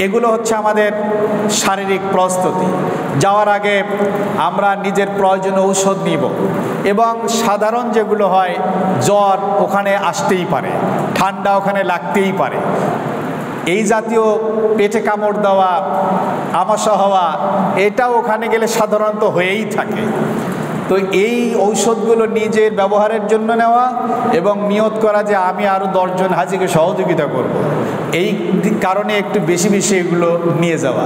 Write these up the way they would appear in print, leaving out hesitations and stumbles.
এগুলো হচ্ছে আমাদের শারীরিক প্রস্তুতি। যাওয়ার আগে আমরা নিজের প্রয়োজনীয় ঔষধ নিব, এবং সাধারণ যেগুলো হয়, জ্বর ওখানে আসতেই পারে, ঠান্ডা ওখানে লাগতেই পারে, এই জাতীয় পেটে কামড় দেওয়া, আমাশা হওয়া, এটাও ওখানে গেলে সাধারণত হয়েই থাকে। তো এই ঔষধগুলো নিজের ব্যবহারের জন্য নেওয়া এবং নিয়ত করা যে আমি আরও 10 জন হাজিকে সহযোগিতা করব, এই কারণে একটু বেশি বেশি এগুলো নিয়ে যাওয়া।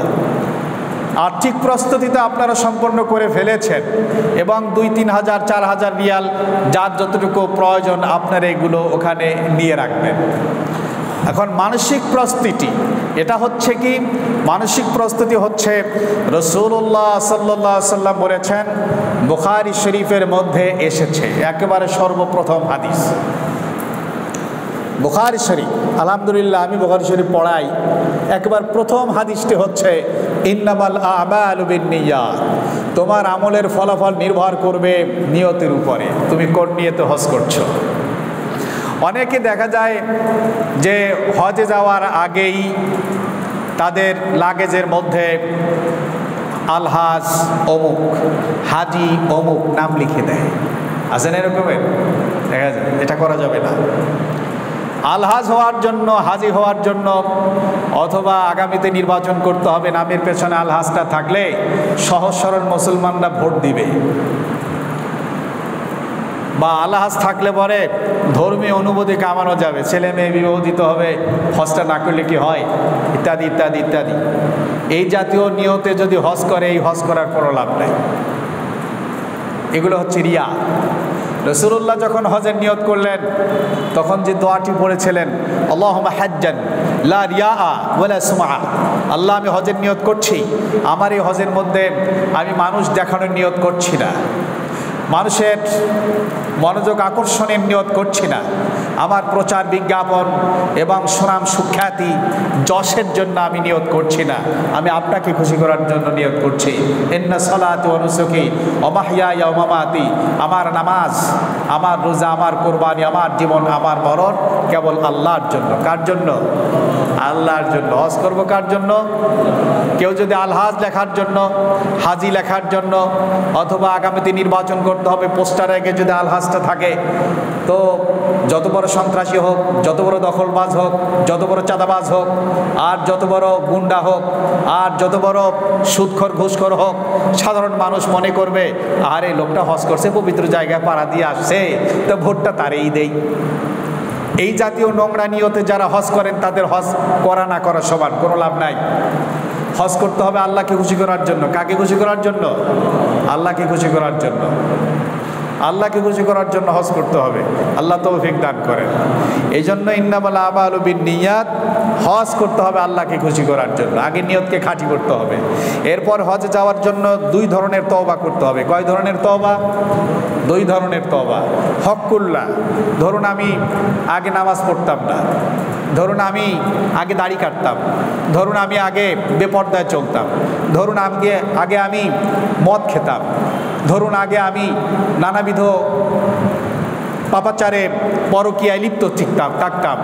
আর্থিক প্রস্তুতি তো আপনারা সম্পন্ন করে ফেলেছেন, এবং 2-3 হাজার 4 হাজার রিয়াল যার যতটুকু প্রয়োজন আপনারা এগুলো ওখানে নিয়ে রাখবেন। এখন মানসিক প্রস্তুতি, এটা হচ্ছে কি? মানসিক প্রস্তুতি হচ্ছে রাসূলুল্লাহ সাল্লাল্লাহু আলাইহি সাল্লাম বলেছেন, বুখারী শরীফের মধ্যে এসেছে একেবারে সর্বপ্রথম হাদিস, বুখারী শরীফ। আলহামদুলিল্লাহ, আমি বুখারী শরীফ পড়াই, একবার প্রথম হাদিসটি হচ্ছে ইন্নামাল আমালু বিন্নিয়াত, তোমার আমলের ফলাফল নির্ভর করবে নিয়তের উপরে, তুমি কোন নিয়তে হজ করছো। অনেকে দেখা যায় যে হজে যাওয়ার আগেই তাদের লাগেজের মধ্যে আলহাজ অমুক, হাজি অমুক নাম লিখে দেয়, আছেন এরকমের? দেখা যায়, এটা করা যাবে না। আলহাজ হওয়ার জন্য, হাজি হওয়ার জন্য, অথবা আগামীতে নির্বাচন করতে হবে, নামের পেছনে আলহাজটা থাকলে সহজ সরল মুসলমানরা ভোট দিবে, বা আলহাজ থাকলে পরে ধর্মীয় অনুভূতি কামানো যাবে, ছেলে মেয়ে বিবাহ দিতে হবে, হজটা না করলে কি হয়, ইত্যাদি ইত্যাদি ইত্যাদি। এই জাতীয় নিয়তে যদি হজ করে, এই হজ করার কোনো লাভ নেই। এগুলো হচ্ছে রিয়া। রাসূলুল্লাহ যখন হজের নিয়ত করলেন, তখন যে দোয়াটি পড়েছিলেন, আল্লাহুম্মা হাজ্জান লা রিয়া ওয়ালা সুমআ, আল্লাহ আমি হজের নিয়ত করছি, আমার এই হজের মধ্যে আমি মানুষ দেখানোর নিয়ত করছি না, মানুষের মনোযোগ আকর্ষণের নিয়ত করছি না, আমার প্রচার বিজ্ঞাপন এবং সুনাম সুখ্যাতি যশের জন্য আমি নিয়ত করছি না, আমি আপনাকে খুশি করার জন্য নিয়ত করছি। ইন্না সালাতি ওয়া নুসুকি ওয়া মাহইয়ায়া ওয়া মামাতি, আমার নামাজ, আমার রোজা, আমার কুরবানি, আমার জীবন, আমার মরণ কেবল আল্লাহর জন্য। কার জন্য? আল্লাহর জন্য। হজ করবো কার জন্য? কেউ যদি আলহাজ লেখার জন্য, হাজি লেখার জন্য, অথবা আগামীতে নির্বাচন করতে হবে, পোস্টারে আগে যদি আলহাজটা থাকে, তো যত বড় সন্ত্রাসী হোক, যত বড় দখলবাজ হোক, যত বড় চাঁদাবাজ হোক, আর যত বড় গুন্ডা হোক, আর যত বড় সুদখোর ঘুষখোর হোক, সাধারণ মানুষ মনে করবে আর এই লোকটা হজ করছে, পবিত্র জায়গায় পাড়া দিয়ে আসছে, তো ভোটটা তারই দেই। এই জাতীয় নোংরা নিয়তে যারা হজ করেন, তাদের হজ করা না করা সমান, কোনো লাভ নাই। হজ করতে হবে আল্লাহকে খুশি করার জন্য। কাকে খুশি করার জন্য? আল্লাহকে খুশি করার জন্য। আল্লাহকে খুশি করার জন্য হজ করতে হবে। আল্লাহ তৌফিক দান করেন। এই জন্য ইন্নামাল আমালু বিন্নিয়াত, হজ করতে হবে আল্লাহকে খুশি করার জন্য। আগে নিয়তকে খাঁটি করতে হবে। এরপর হজে যাওয়ার জন্য 2 ধরনের তওবা করতে হবে। কয় ধরনের তওবা? 2 ধরনের তওবা। হক্কুল্লাহ, ধরুন আমি আগে নামাজ পড়তাম না, ধরুন আমি আগে দাড়ি কাটতাম, ধরুন আমি আগে বেপর্দায় চলতাম, ধরুন আগে আমি মদ খেতাম, ধরুন আগে আমি নানাবিধ পাপাচারে পরকীয়ায় লিপ্ত থাকতাম।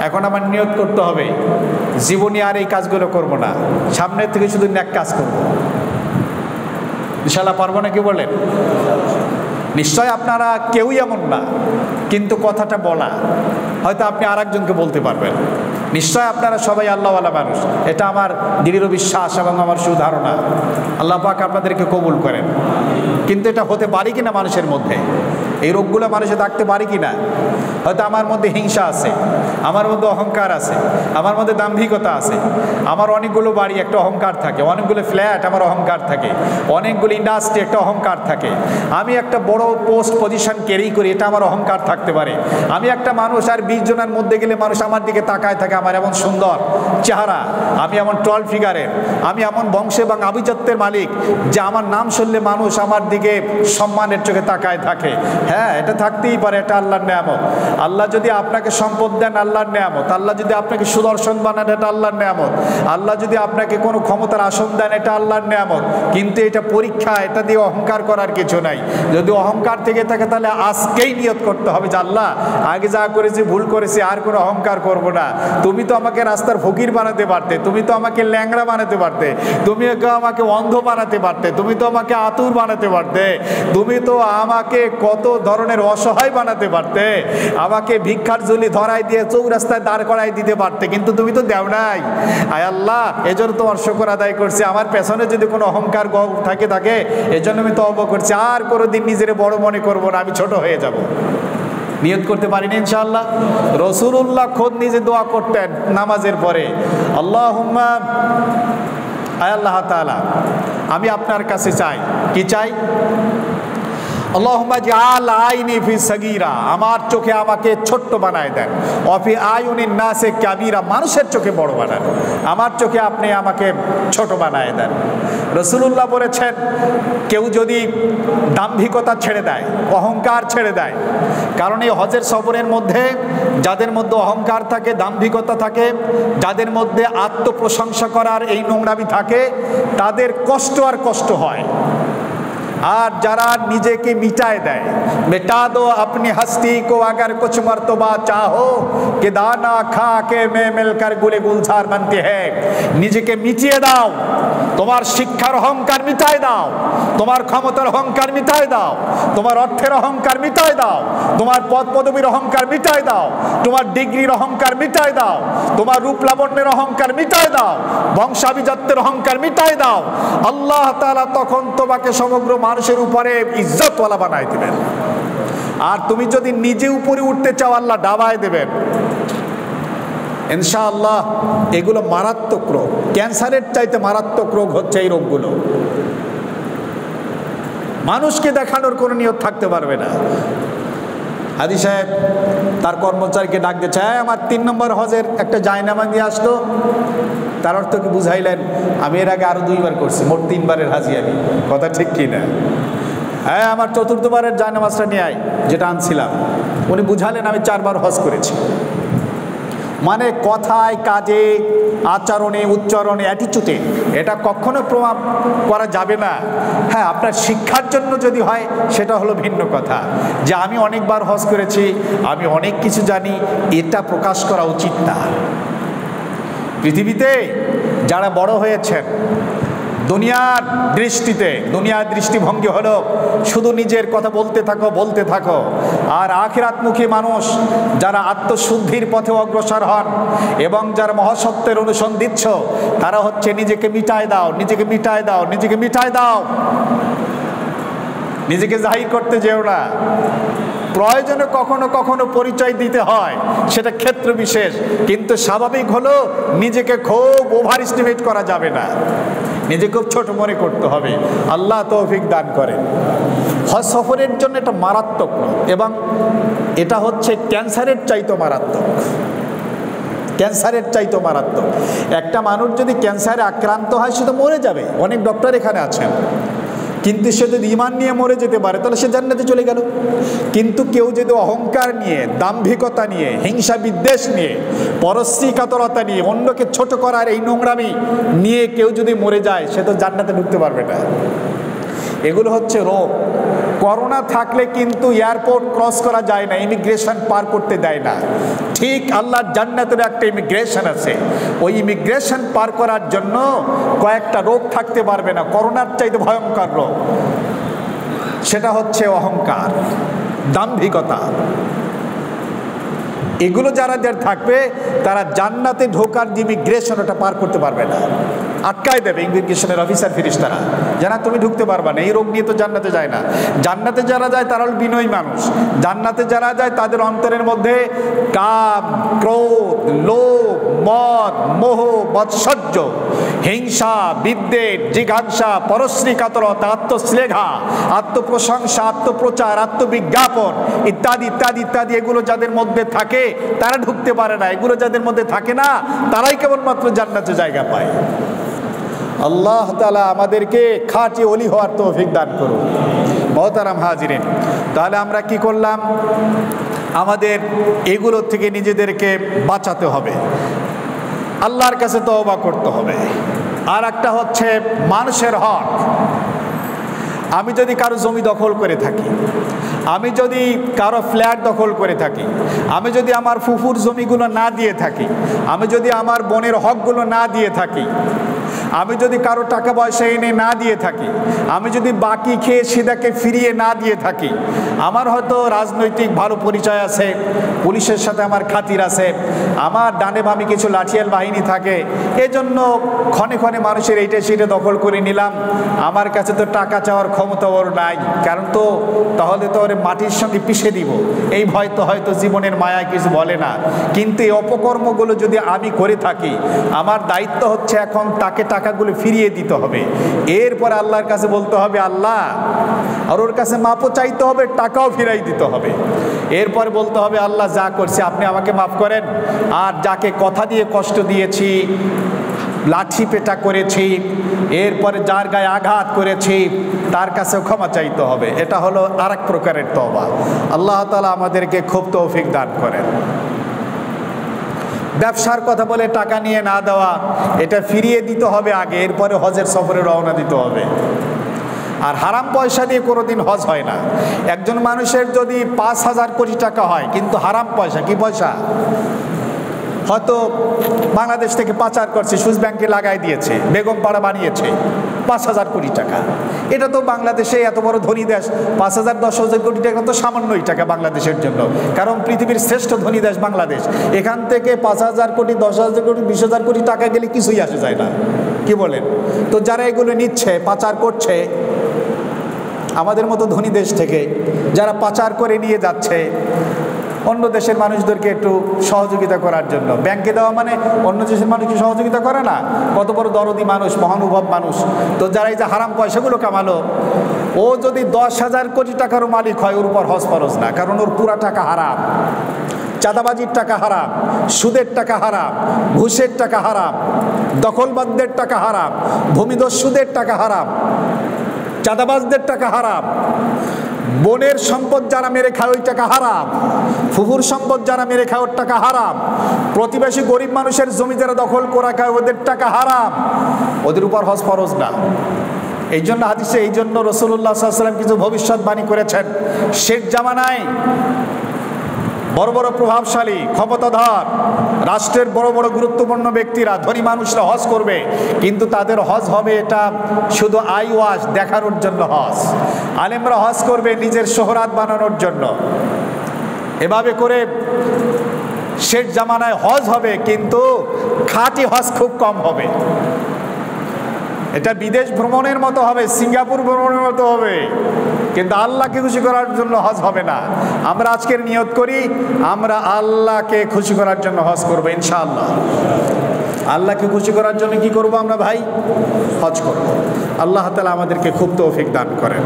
এখন আমার নিয়ত করতে হবে জীবনে আর এই কাজগুলো করব না, সামনের থেকে শুধু নেক কাজ করব। ইনশাআল্লাহ পারবো না? কি বলেন? নিশ্চয় আপনারা কেউই এমন না, কিন্তু কথাটা বলা হয়তো আপনি আর একজনকে বলতে পারবেন। নিশ্চয় আপনারা সবাই আল্লাহওয়ালা মানুষ, এটা আমার দৃঢ় বিশ্বাস এবং আমার সুধারণা। আল্লাহ পাক আপনাদেরকে কবুল করেন। কিন্তু এটা হতে পারি কিনা মানুষের মধ্যে, এই রোগগুলো মানুষে থাকতে পারি কিনা? হয়তো আমার মধ্যে হিংসা আছে, আমার মধ্যে অহংকার আছে, আমার মধ্যে দাম্ভিকতা আছে, আমার অনেকগুলো বাড়ি একটা অহংকার থাকে, অনেকগুলো ফ্ল্যাট আমার অহংকার থাকে, অনেকগুলো ইন্ডাস্ট্রি একটা অহংকার থাকে, আমি একটা বড় পোস্ট পজিশন ক্যারি করি, এটা আমার অহংকার থাকতে পারে। আমি একটা মানুষ, আর 20 জনের মধ্যে গেলে মানুষ আমার দিকে তাকায় থাকে, আমার এমন সুন্দর চেহারা, আমি এমন টল ফিগারের, আমি এমন বংশে এবং আভিজাত্যের মালিক যে আমার নাম শুনলে মানুষ আমার দিকে সম্মানের চোখে তাকায় থাকে। হ্যাঁ, এটা থাকতেই পারে, এটা আল্লাহর নেয়ামত। আল্লাহ যদি আপনাকে সম্পদ দেন, আল্লাহর নেয়ামত। আল্লাহ যদি আপনাকে সুদর্শন বানান, এটা আল্লাহর নেয়ামত। আল্লাহ যদি আপনাকে কোনো ক্ষমতার আসন দেন, এটা আল্লাহর নেয়ামত। কিন্তু এটা পরীক্ষা, এটা দিয়ে অহংকার করার কিছু নাই। যদি অহংকার থেকে থাকে তাহলে আজকেই নিয়ত করতে হবে যে আল্লাহ, আগে যা করেছি ভুল করেছি, আর কোনো অহংকার করব না। তুমি তো আমাকে রাস্তার ফকির বানাতে পারতে, তুমি তো আমাকে ল্যাংড়া বানাতে পারতে, তুমি আমাকে অন্ধ বানাতে পারতে, তুমি তো আমাকে আতুর বানাতে পারতে, তুমি তো আমাকে কত ধরনের অসহায় বানাতে পারতে, আমাকে ভিক্ষার ঝুলি ধরাই দিয়ে চৌরাস্তায় দাঁড় করাই দিতে পারতে, কিন্তু তুমি তো দেও নাই। আয় আল্লাহ, এজন্য তোমার শুকর আদায় করছি। আমার পেছনে যদি কোনো অহংকার থাকে এজন্য আমি তওবা করছি, আর কোনোদিন নিজের বড় মনে করবো না, আমি ছোট হয়ে যাব। নিয়ত করতে পারিনি ইনশাআল্লাহ। রাসূলুল্লাহ খোদ নিজে দোয়া করতেন নামাজের পরে, আল্লাহুম্মা, আয় আল্লাহ তাআলা, আমি আপনার কাছে চাই, কি চাই? আল্লাহুম্মা জাআল আইনি ফি সাগীরা, আমার চোখে আমাকে ছোট্ট বানায় দেন, অফি আয়ুনিন নাসে কাবীরা, মানুষের চোখে বড় বানান, আমার চোখে আপনি আমাকে ছোট বানায় দেন। রাসূলুল্লাহ বলেছেন, কেউ যদি দাম্ভিকতা ছেড়ে দেয়, অহংকার ছেড়ে দেয়, কারণ এই হজের সফরের মধ্যে যাদের মধ্যে অহংকার থাকে, দাম্ভিকতা থাকে, যাদের মধ্যে আত্মপ্রশংসা করার এই নোংরামি থাকে, তাদের কষ্ট আর কষ্ট হয়। আর যারা নিজেকে মিটায় দেয়, मिटा दो अपनी हस्ती को अगर कुछ मर्तबा चाहो कि दाना खा के मैं मिलकर गुले गुलजार बनते हैं, নিজেকে মিটিয়ে দাও, তোমার শিক্ষার অহংকার মিটায় দাও, তোমার ক্ষমতার অহংকার মিটায় দাও, তোমার অর্থের অহংকার মিটায় দাও, তোমার পদ পদবীর অহংকার মিটায় দাও, তোমার ডিগ্রির অহংকার মিটায় দাও, তোমার রূপ লাবণ্যের অহংকার মিটায় দাও, বংশাভিজাত্যের অহংকার মিটায় দাও। আল্লাহ তাআলা তখন তোমাকে সমগ্র মানুষের উপরে ইজ্জতওয়ালা বানায় দিবেন। আর তুমি যদি নিজে উপরে উঠতে চাও, আল্লাহ ডাবায় দেবেন ইনশাআল্লাহ। এগুলো মারাত্মক রোগ, ক্যান্সারের চাইতে মারাত্মক রোগ হচ্ছে এই রোগগুলো। মানুষকে দেখানোর কোনো নিয়ত থাকতে পারবে না। হাদি সাহেব তার কর্মচারীকে ডাক দিয়েছে, হ্যাঁ আমার 3 নম্বর হজের একটা জায়নামা নিয়ে আসতো। তার অর্থ কি বুঝাইলেন? আমি এর আগে আরো 2 বার করছি, মোট 3 বারের হাজি আমি। কথা ঠিক কি না? হ্যাঁ আমার 4th বারের জায়নামাজটা নিয়ে আয়, যেটা আনছিলাম। উনি বুঝালেন আমি 4 বার হজ করেছি। মানে কথায়, কাজে, আচরণে, উচ্চারণে, অ্যাটিচিউডে এটা কখনো প্রমাণ করা যাবে না। হ্যাঁ, আপনার শিক্ষার জন্য যদি হয় সেটা হলো ভিন্ন কথা, যে আমি অনেকবার হজ করেছি, আমি অনেক কিছু জানি, এটা প্রকাশ করা উচিত না। পৃথিবীতে যারা বড় হয়েছেন, দুনিয়ার দৃষ্টিতে, দুনিয়ার দৃষ্টিভঙ্গি হলো শুধু নিজের কথা বলতে থাকো। আর আখিরাতমুখী মানুষ যারা আত্মশুদ্ধির পথে অগ্রসর হন এবং যারা মহাসত্যের অনুসন্ধিচ্ছ, তারা হচ্ছে নিজেকে মিটায় দাও, নিজেকে মিটায় দাও, নিজেকে মিটায় দাও। নিজেকে জাহির করতে যেও না। প্রয়োজনে কখনো কখনো পরিচয় দিতে হয়, সেটা ক্ষেত্র বিশেষ, কিন্তু স্বাভাবিক হলো নিজেকে খুব ওভার এস্টিমেট করা যাবে না, নিজেকে খুব ছোট মনে করতে হবে। আল্লাহ তৌফিক দান করেন। হজ সফরের জন্য এটা মারাত্মক, এবং এটা হচ্ছে ক্যান্সারের চাইতে মারাত্মক, ক্যান্সারের চাইতে মারাত্মক। একটা মানুষ যদি ক্যান্সারে আক্রান্ত হয় সে তো মরে যাবে, অনেক ডক্টর এখানে আছেন, কিন্তু সে যদি ঈমান নিয়ে মরে যেতে পারে তাহলে সে জান্নাতে চলে গেল। কিন্তু কেউ যদি অহংকার নিয়ে, দাম্ভিকতা নিয়ে, হিংসা বিদ্বেষ নিয়ে, পরশ্রী কাতরতা নিয়ে, অন্যকে ছোট করার এই নোংরামি নিয়ে কেউ যদি মরে যায়, সে তো জান্নাতে ঢুকতে পারবে না। এগুলো হচ্ছে রোগ। করোনা থাকলে কিন্তু এয়ারপোর্ট ক্রস করা যায় না, ইমিগ্রেশন পার করতে দেয় না। ঠিক আল্লাহর জান্নাতের একটা ইমিগ্রেশন আছে, ওই ইমিগ্রেশন পার করার জন্য কয়েকটা রোগ থাকতে পারবে না, করোনার চাইতে ভয়ঙ্কর রোগ। সেটা হচ্ছে অহংকার, দাম্ভিকতা। এগুলো যারা থাকবে তারা জান্নাতে ঢোকার যে ইমিগ্রেশন ওটা পার করতে পারবে না, আটকায় দেবে ইমিগ্রেশনের অফিসার ফেরেশতারা, জানা তুমি ঢুকতে পারবে না। এই রোগ নিয়ে তো জান্নাতে যায় না। জান্নাতে যারা যায় তারা হল বিনয়ী মানুষ। জান্নাতে যারা যায় তাদের অন্তরের মধ্যে কাম, ক্রোধ, লোভ, মদ, মোহ, মৎসর্য, হিংসা, বিদ্বেষ, জিঘাংসা, পরশ্রী কাতরতা, আত্মশ্লেঘা, আত্মপ্রশংসা, আত্মপ্রচার, আত্মবিজ্ঞাপন ইত্যাদি ইত্যাদি ইত্যাদি, এগুলো যাদের মধ্যে থাকে তারা ঢুকতে পারে না। এগুলো যাদের মধ্যে থাকে না তারাই কেবলমাত্র জান্নাতে জায়গা পায়। আল্লাহ তাআলা আমাদেরকে খাঁটি ওলি হওয়ার তৌফিক দান করুন। মহতারাম হাজিরিন, তাহলে আমরা কি করলাম? আমাদের এগুলোর থেকে নিজেদেরকে বাঁচাতে হবে, আল্লাহর কাছে তওবা করতে হবে। আর একটা হচ্ছে মানুষের হক। আমি যদি কারো জমি দখল করে থাকি, আমি যদি কারো ফ্ল্যাট দখল করে থাকি, আমি যদি আমার ফুফুর জমিগুলো না দিয়ে থাকি, আমি যদি আমার বোনের হকগুলো না দিয়ে থাকি, আমি যদি কারো টাকা পয়সা এনে না দিয়ে থাকি, আমি যদি বাকি খেয়ে সেটাকে ফিরিয়ে না দিয়ে থাকি, আমার হয়তো রাজনৈতিক ভালো পরিচয় আছে, পুলিশের সাথে আমার খাতির আছে, আমার ডানে বামে কিছু লাঠিয়াল বাহিনী থাকে, এজন্য ক্ষণে ক্ষণে মানুষের এইটা সেটা দখল করে নিলাম, আমার কাছে তো টাকা চাওয়ার ক্ষমতা ওর নাই, কারণ তো তাহলে তো ওর মাটির সঙ্গে পিষে দিব, এই ভয় তো হয়তো জীবনের মায়া কিছু বলে না। কিন্তু এই অপকর্মগুলো যদি আমি করে থাকি, আমার দায়িত্ব হচ্ছে এখন তাকে টাকাগুলো ফিরিয়ে দিতে হবে। এরপর আল্লাহর কাছে বলতে হবে আল্লাহ, আর ওর কাছে মাপও চাইতে হবে, টাকাও ফিরাই দিতে হবে। এরপর বলতে হবে আল্লাহ যা করছে আপনি আমাকে মাফ করেন, আর যাকে কথা দিয়ে কষ্ট দিয়েছি, লাঠি পেটা করেছি, এরপরে যার গায়ে আঘাত করেছি, তার কাছেও ক্ষমা চাইতে হবে। এটা হলো আর এক প্রকারের তওবা। আল্লাহ তাআলা আমাদেরকে খুব তৌফিক দান করেন। ব্যবসার কথা বলে টাকা নিয়ে না দেওয়া, এটা ফিরিয়ে দিতে হবে আগে, এরপরে হজের সফরে রওনা দিতে হবে। আর হারাম পয়সা দিয়ে কোনোদিন হজ হয় না। একজন মানুষের যদি 5,000 কোটি টাকা হয়, কিন্তু হারাম পয়সা, কি পয়সা? হয়তো বাংলাদেশ থেকে পাচার করছে, সুইস ব্যাংকে লাগাই দিয়েছে, বেগম পাড়া বানিয়েছে, 5,000 কোটি টাকা। এটা তো বাংলাদেশে এত বড় ধনী দেশ, 5,000 10,000 কোটি টাকা তো সামান্যই টাকা বাংলাদেশের জন্য, কারণ পৃথিবীর শ্রেষ্ঠ ধনী দেশ বাংলাদেশ। এখান থেকে 5,000 কোটি 10,000 কোটি 20,000 কোটি টাকা গেলে কিছুই আসে যায় না, কি বলেন? তো যারা এগুলো নিচ্ছে, পাচার করছে, আমাদের মতো ধনী দেশ থেকে যারা পাচার করে নিয়ে যাচ্ছে, অন্য দেশের মানুষদেরকে একটু সহযোগিতা করার জন্য, ব্যাংকে দেওয়া মানে অন্য দেশের মানুষকে সহযোগিতা করে না? কত বড় দরদি মানুষ, মহানুভব মানুষ। তো যারা এই যে হারাম পয়সাগুলো কামালো, ও যদি 10,000 কোটি টাকারও মালিক হয়, ওর উপর হজ ফরজ না, কারণ ওর পুরা টাকা হারাম। চাঁদাবাজির টাকা হারাম, সুদের টাকা হারাম, ঘুষের টাকা হারাম, দখলবাদদের টাকা হারাম, ভূমিদস্যুদের টাকা হারাম, চাঁদাবাজদের টাকা হারাম, বোনের সম্পদ যারা মেরে খায় ওই টাকা হারাম, ফুফুর সম্পদ যারা মেরে খায় ওর টাকা হারাম, প্রতিবেশী গরিব মানুষের জমি যারা দখল করা খায় ওদের টাকা হারাম, ওদের উপর হজ ফরজ না। এই জন্য হাদিসে, এই জন্য রাসূলুল্লাহ সাল্লাল্লাহু আলাইহি ওয়াসাল্লাম কিছু ভবিষ্যৎবাণী করেছেন। শেষ জামানায় বড় বড় প্রভাবশালী, ক্ষমতাধর, রাষ্ট্রের বড় বড় গুরুত্বপূর্ণ ব্যক্তিরা, ধনী মানুষরা হজ করবে, কিন্তু তাদের হজ হবে এটা শুধু আই ওয়াশ দেখানোর জন্য হজ। আলেমরা হজ করবে নিজের শোহরাত বানানোর জন্য। এভাবে করে শেষ জামানায় হজ হবে, কিন্তু খাঁটি হজ খুব কম হবে। এটা বিদেশ ভ্রমণের মতো হবে, সিঙ্গাপুর ভ্রমণের মতো হবে, কিন্তু আল্লাহকে খুশি করার জন্য হজ হবে না। আমরা আজকের নিয়ত করি, আমরা আল্লাহকে খুশি করার জন্য হজ করবো ইনশাআল্লাহ। আল্লাহকে খুশি করার জন্য কি করব আমরা ভাই? হজ করব। আল্লাহ তাআলা আমাদেরকে খুব তৌফিক দান করেন।